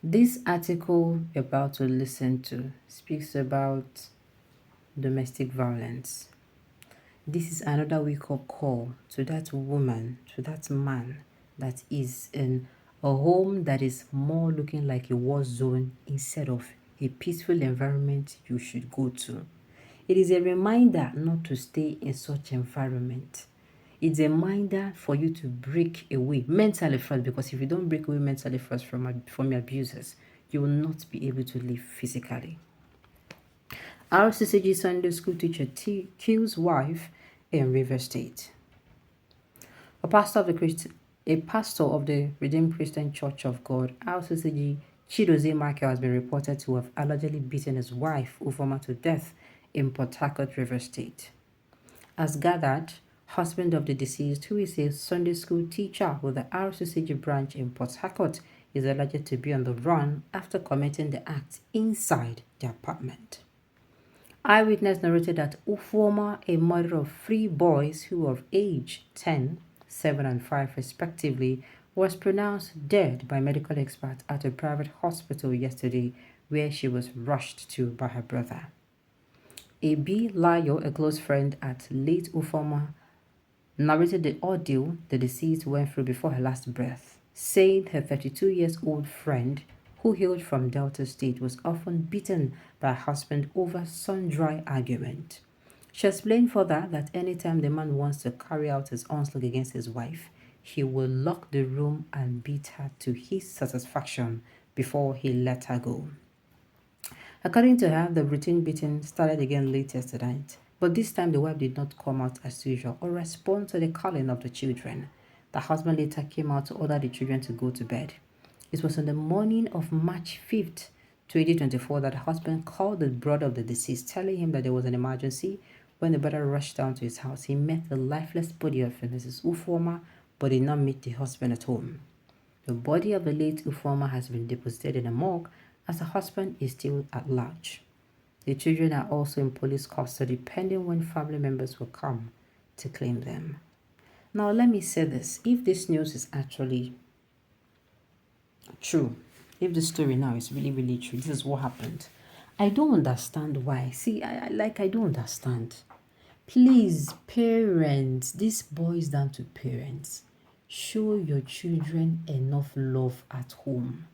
This article you're about to listen to speaks about domestic violence. This is another wake-up call to that woman, to that man that is in a home that is more looking like a war zone instead of a peaceful environment you should go to. It is a reminder not to stay in such environment. It's a reminder for you to break away mentally first, because if you don't break away mentally first from your abusers, you will not be able to live physically. RCCG Sunday school teacher kills wife in River State. A pastor of the Redeemed Christian Church of God, RCCG Chidozie Michael, has been reported to have allegedly beaten his wife Ufoma to death in Port Harcourt, River State. As gathered, husband of the deceased, who is a Sunday school teacher with the RCCG branch in Port Harcourt, is alleged to be on the run after committing the act inside the apartment. Eyewitness narrated that Ufoma, a mother of 3 boys who were of age 10, 7 and 5 respectively, was pronounced dead by medical experts at a private hospital yesterday, where she was rushed to by her brother. A.B. Layo, a close friend at late Ufoma, narrated the ordeal the deceased went through before her last breath, saying her 32-year-old friend, who hailed from Delta State, was often beaten by her husband over sundry argument. She explained further that anytime the man wants to carry out his onslaught against his wife, he will lock the room and beat her to his satisfaction before he let her go. According to her, the routine beating started again late yesterday night, but this time the wife did not come out as usual or respond to the calling of the children. The husband later came out to order the children to go to bed. It was on the morning of March 5th, 2024, that the husband called the brother of the deceased, telling him that there was an emergency. When the brother rushed down to his house, he met the lifeless body of Mrs. Ufoma, but did not meet the husband at home. The body of the late Ufoma has been deposited in a morgue, as the husband is still at large. The children are also in police custody pending when family members will come to claim them. Now let me say this, if this news is actually true, if the story now is really true, this is what happened, I don't understand why. See, I don't understand. Please, parents, this boils down to parents. Show your children enough love at home.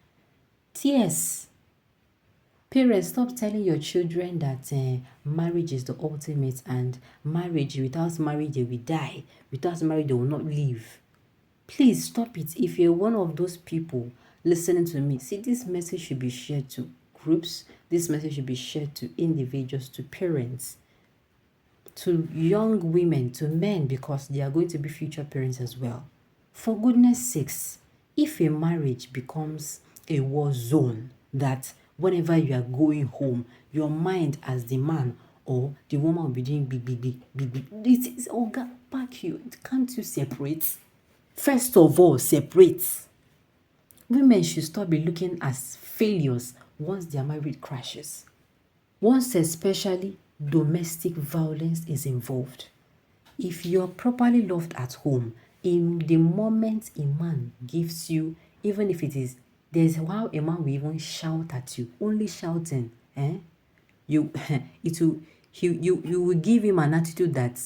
Yes. Parents, stop telling your children that marriage is the ultimate, and without marriage they will die. Without marriage they will not live. Please stop it. If you're one of those people listening to me, see, this message should be shared to groups. This message should be shared to individuals, to parents, to young women, to men, because they are going to be future parents as well. For goodness sakes, if a marriage becomes a war zone, that whenever you are going home, your mind as the man or the woman will be doing big. This is all back you. Can't you separate? First of all, separate. Women should stop be looking as failures once their marriage crashes. Once especially domestic violence is involved. If you're properly loved at home, in the moment a man gives you, even if it is, there's how a man will even shout at you, only shouting, you will give him an attitude that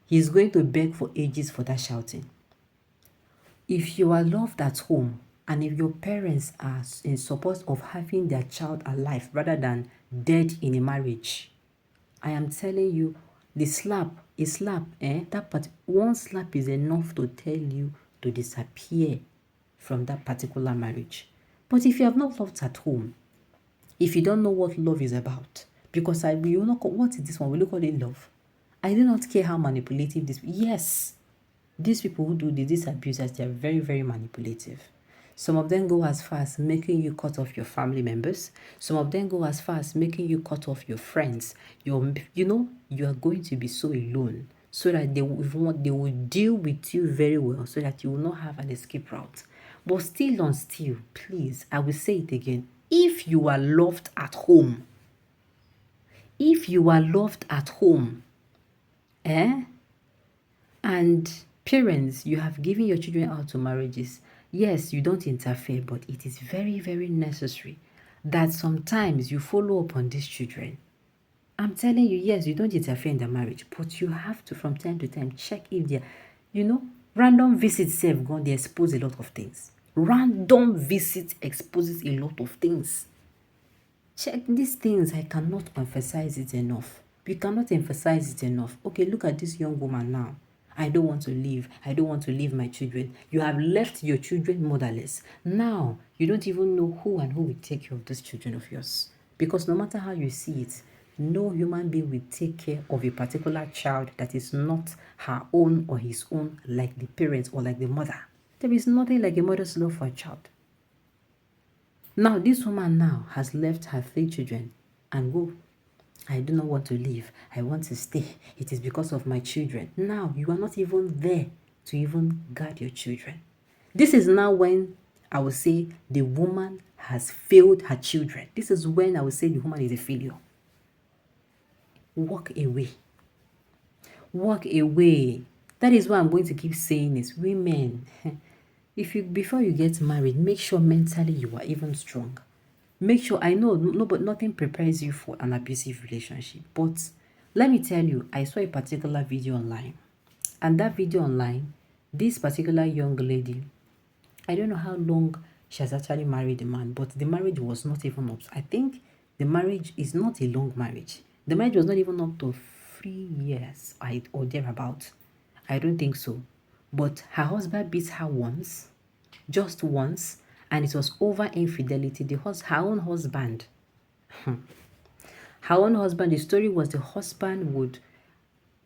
he's going to beg for ages for that shouting. If you are loved at home, and if your parents are in support of having their child alive rather than dead in a marriage, I am telling you, the slap, one slap is enough to tell you to disappear from that particular marriage. But if you have not loved at home, if you don't know what love is about, because we will not call, what is this one? We look at it love. I do not care how manipulative this. Yes, these people who do these abusers, they are very, very manipulative. Some of them go as far as making you cut off your family members. Some of them go as far as making you cut off your friends. You are going to be so alone, so that they will deal with you very well, so that you will not have an escape route. But still on still, please, I will say it again. If you are loved at home, and parents, you have given your children out to marriages, Yes, you don't interfere, but it is very, very necessary that sometimes you follow up on these children. I'm telling you, yes, you don't interfere in the marriage, but you have to, from time to time, check if they're, random visits have gone, they expose a lot of things. Random visits exposes a lot of things. Check these things. I cannot emphasize it enough. We cannot emphasize it enough. Okay, look at this young woman now. I don't want to leave. I don't want to leave my children. You have left your children motherless. Now, you don't even know who and who will take care of these children of yours. Because no matter how you see it, no human being will take care of a particular child that is not her own or his own, like the parents or like the mother. There is nothing like a mother's love for a child. Now, this woman now has left her 3 children and go. I do not want to leave. I want to stay. It is because of my children. Now, you are not even there to even guard your children. This is now when I would say the woman has failed her children. This is when I would say the woman is a failure. Walk away. Walk away. That is why I'm going to keep saying this. Women, before you get married, make sure mentally you are even strong. Make sure, I know but nothing prepares you for an abusive relationship. But let me tell you, I saw a particular video online. And that video online, this particular young lady, I don't know how long she has actually married the man, but the marriage was not even up. I think the marriage is not a long marriage. The marriage was not even up to 3 years or thereabout. I don't think so. But her husband beat her once, just once, and it was over infidelity. Her own husband. Her own husband, the story was the husband would,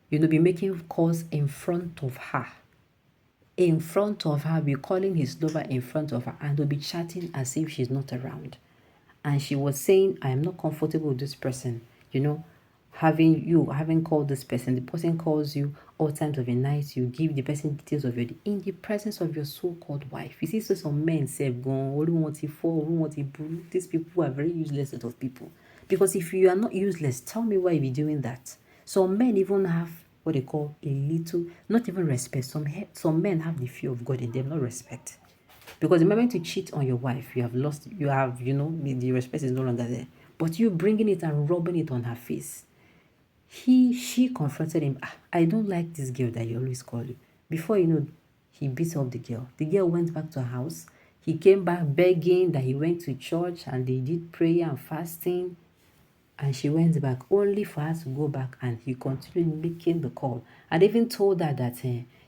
be making calls in front of her. In front of her, be calling his lover in front of her, and will be chatting as if she's not around. And she was saying, I am not comfortable with this person, having called this person. The person calls you all times of the night. You give the person details of your day in the presence of your so-called wife. You see, so some men say, these people are very useless set of people. Because if you are not useless, tell me why you're doing that. Some men even have what they call a little, not even respect. Some men have the fear of God in them, not respect. Because the moment you cheat on your wife, the respect is no longer there. But you bringing it and rubbing it on her face. She confronted him. I don't like this girl that you always call you. Before you know, he beat up the girl. The girl went back to her house. He came back begging that he went to church and they did prayer and fasting. And she went back only for her to go back, and he continued making the call. And even told her that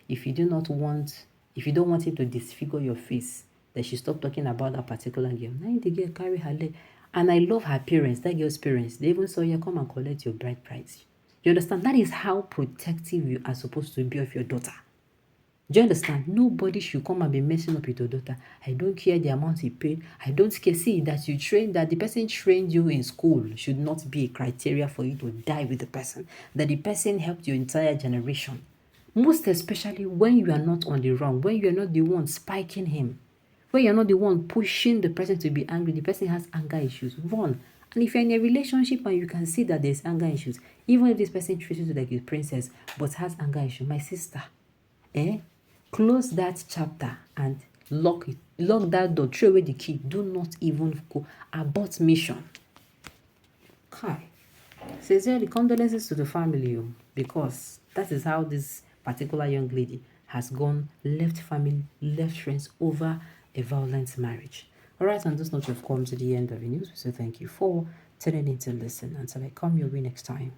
if you don't want him to disfigure your face, that she stopped talking about that particular girl. Now the girl carry her leg. And I love her parents, that girl's parents. They even saw you come and collect your bride price. You understand? That is how protective you are supposed to be of your daughter. Do you understand? Nobody should come and be messing up with your daughter. I don't care the amount he paid. I don't care. See, that the person trained you in school should not be a criteria for you to die with the person. That the person helped your entire generation. Most especially when you are not on the run, when you are not the one spiking him, when you are not the one pushing the person to be angry. The person has anger issues. Run. And if you're in a relationship and you can see that there's anger issues, even if this person treats you like a princess but has anger issues, my sister, close that chapter and lock it. Lock that door. Throw away the key. Do not even go. Abort mission. Kai. Sincerely, condolences to the family, because that is how this particular young lady has gone, left family, left friends over a violent marriage. Alright, on this note, we've come to the end of the news. So thank you for tuning in to listen. Until I come your way next time.